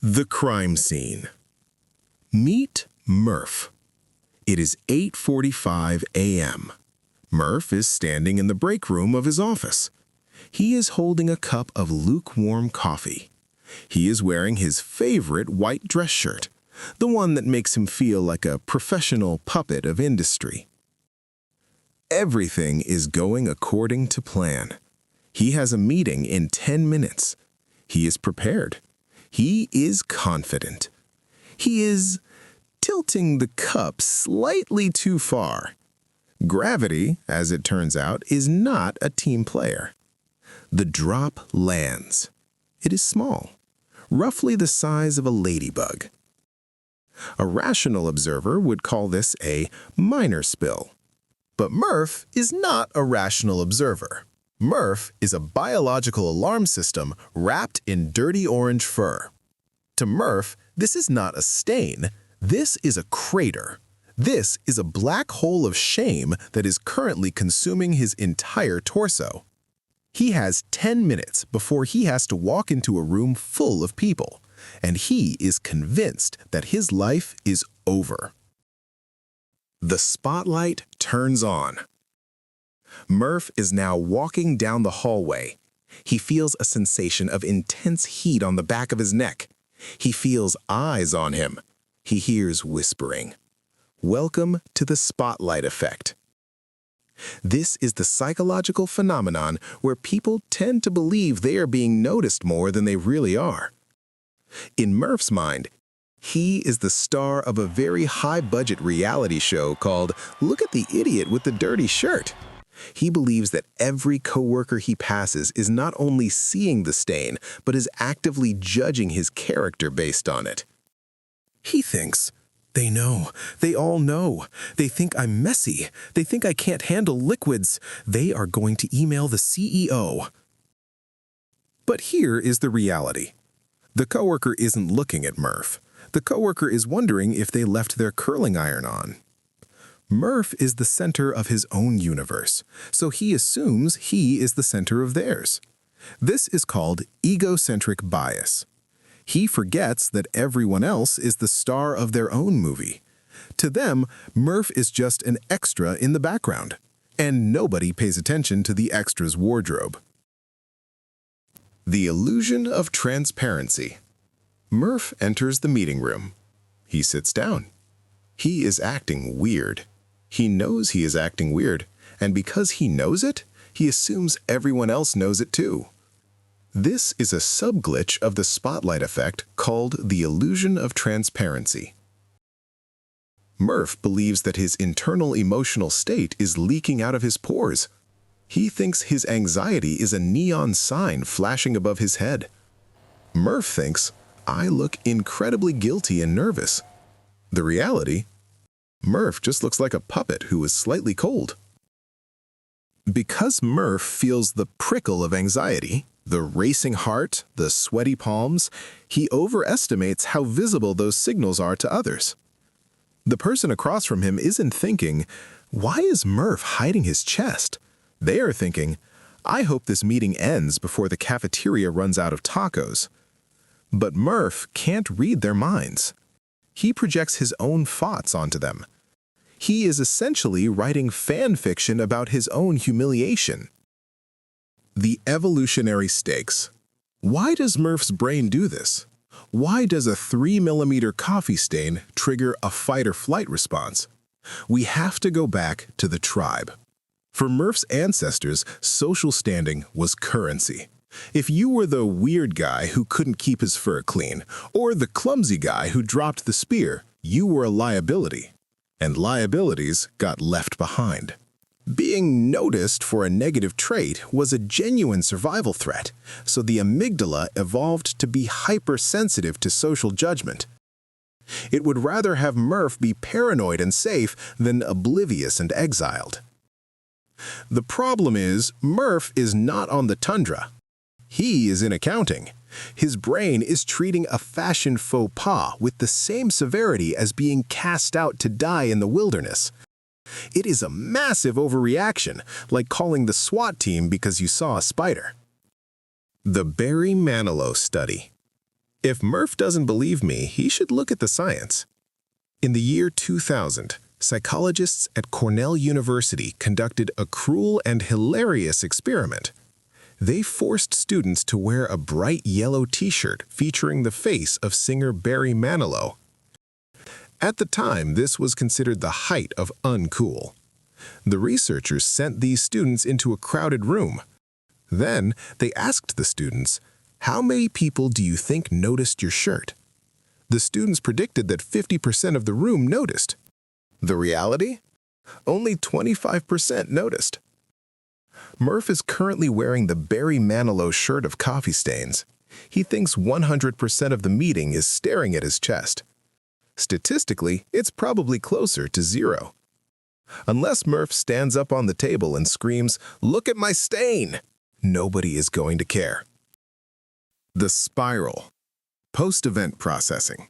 The crime scene. Meet Murph. It is 8:45 a.m. Murph is standing in the break room of his office. He is holding a cup of lukewarm coffee. He is wearing his favorite white dress shirt, the one that makes him feel like a professional puppet of industry. Everything is going according to plan. He has a meeting in 10 minutes. He is prepared. He is confident. He is tilting the cup slightly too far. Gravity, as it turns out, is not a team player. The drop lands. It is small, roughly the size of a ladybug. A rational observer would call this a minor spill. But Murph is not a rational observer. Murph is a biological alarm system wrapped in dirty orange fur. To Murph, this is not a stain. This is a crater. This is a black hole of shame that is currently consuming his entire torso. He has 10 minutes before he has to walk into a room full of people, and he is convinced that his life is over. The spotlight turns on. Murph is now walking down the hallway. He feels a sensation of intense heat on the back of his neck. He feels eyes on him. He hears whispering. Welcome to the spotlight effect. This is the psychological phenomenon where people tend to believe they are being noticed more than they really are. In Murph's mind, he is the star of a very high-budget reality show called Look at the Idiot with the Dirty Shirt. He believes that every coworker he passes is not only seeing the stain, but is actively judging his character based on it. He thinks, they know, they all know. They think I'm messy. They think I can't handle liquids. They are going to email the CEO. But here is the reality. The coworker isn't looking at Murph. The coworker is wondering if they left their curling iron on. Murph is the center of his own universe, so he assumes he is the center of theirs. This is called egocentric bias. He forgets that everyone else is the star of their own movie. To them, Murph is just an extra in the background, and nobody pays attention to the extra's wardrobe. The illusion of transparency. Murph enters the meeting room. He sits down. He is acting weird. He knows he is acting weird, and because he knows it, he assumes everyone else knows it too. This is a subglitch of the spotlight effect called the illusion of transparency. Murph believes that his internal emotional state is leaking out of his pores. He thinks his anxiety is a neon sign flashing above his head. Murph thinks, I look incredibly guilty and nervous. The reality? Murph just looks like a puppet who is slightly cold. Because Murph feels the prickle of anxiety, the racing heart, the sweaty palms, he overestimates how visible those signals are to others. The person across from him isn't thinking, why is Murph hiding his chest? They are thinking, I hope this meeting ends before the cafeteria runs out of tacos. But Murph can't read their minds. He projects his own thoughts onto them. He is essentially writing fan fiction about his own humiliation. The evolutionary stakes. Why does Murph's brain do this? Why does a 3mm coffee stain trigger a fight-or-flight response? We have to go back to the tribe. For Murph's ancestors, social standing was currency. If you were the weird guy who couldn't keep his fur clean, or the clumsy guy who dropped the spear, you were a liability. And liabilities got left behind. Being noticed for a negative trait was a genuine survival threat, so the amygdala evolved to be hypersensitive to social judgment. It would rather have Murph be paranoid and safe than oblivious and exiled. The problem is, Murph is not on the tundra. He is in accounting. His brain is treating a fashion faux pas with the same severity as being cast out to die in the wilderness. It is a massive overreaction, like calling the SWAT team because you saw a spider. The Barry Manilow Study. If Murph doesn't believe me, he should look at the science. In the year 2000, psychologists at Cornell University conducted a cruel and hilarious experiment. They forced students to wear a bright yellow t-shirt featuring the face of singer Barry Manilow. At the time, this was considered the height of uncool. The researchers sent these students into a crowded room. Then, they asked the students, "How many people do you think noticed your shirt?" The students predicted that 50% of the room noticed. The reality? Only 25% noticed. Murph is currently wearing the Barry Manilow shirt of coffee stains. He thinks 100% of the meeting is staring at his chest. Statistically, it's probably closer to 0. Unless Murph stands up on the table and screams, "Look at my stain!" nobody is going to care. The spiral. Post-event processing.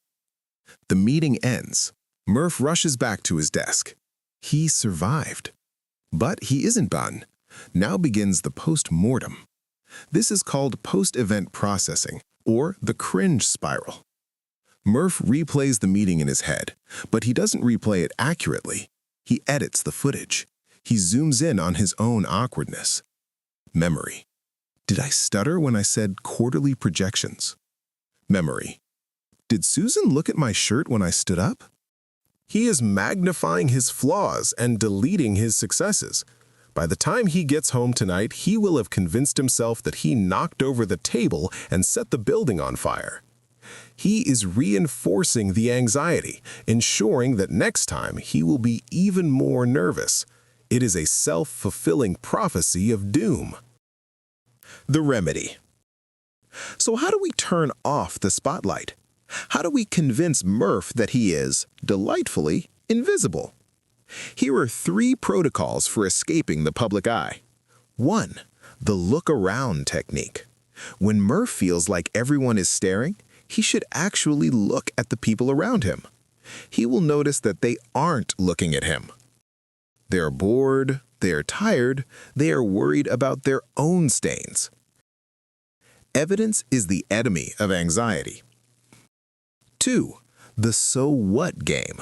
The meeting ends. Murph rushes back to his desk. He survived. But he isn't done. Now begins the post-mortem. This is called post-event processing, or the cringe spiral. Murph replays the meeting in his head, but he doesn't replay it accurately. He edits the footage. He zooms in on his own awkwardness. Memory. Did I stutter when I said quarterly projections? Memory. Did Susan look at my shirt when I stood up? He is magnifying his flaws and deleting his successes. By the time he gets home tonight, he will have convinced himself that he knocked over the table and set the building on fire. He is reinforcing the anxiety, ensuring that next time he will be even more nervous. It is a self-fulfilling prophecy of doom. The remedy. So how do we turn off the spotlight? How do we convince Murph that he is, delightfully, invisible? Here are 3 protocols for escaping the public eye. 1. The look-around technique. When Murph feels like everyone is staring, he should actually look at the people around him. He will notice that they aren't looking at him. They are bored, they are tired, they are worried about their own stains. Evidence is the enemy of anxiety. 2. The so what game.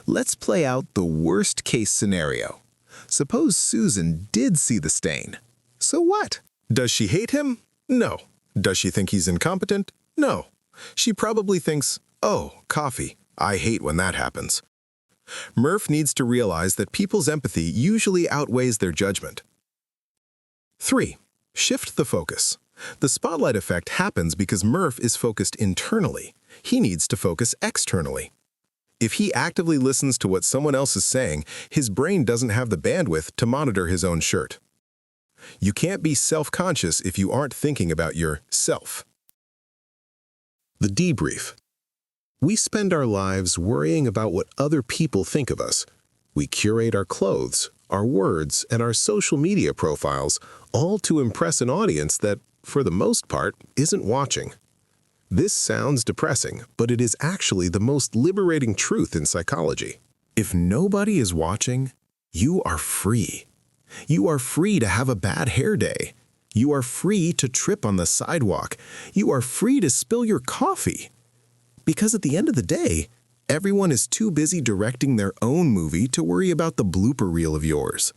Let's play out the worst-case scenario. Suppose Susan did see the stain. So what? Does she hate him? No. Does she think he's incompetent? No. She probably thinks, "Oh, coffee. I hate when that happens." Murph needs to realize that people's empathy usually outweighs their judgment. 3. Shift the focus. The spotlight effect happens because Murph is focused internally. He needs to focus externally. If he actively listens to what someone else is saying, his brain doesn't have the bandwidth to monitor his own shirt. You can't be self-conscious if you aren't thinking about your self. The debrief. We spend our lives worrying about what other people think of us. We curate our clothes, our words, and our social media profiles, all to impress an audience that, for the most part, isn't watching. This sounds depressing, but it is actually the most liberating truth in psychology. If nobody is watching, you are free. You are free to have a bad hair day. You are free to trip on the sidewalk. You are free to spill your coffee. Because at the end of the day, everyone is too busy directing their own movie to worry about the blooper reel of yours.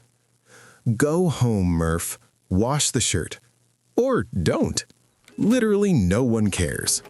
Go home, Murph. Wash the shirt. Or don't. Literally no one cares.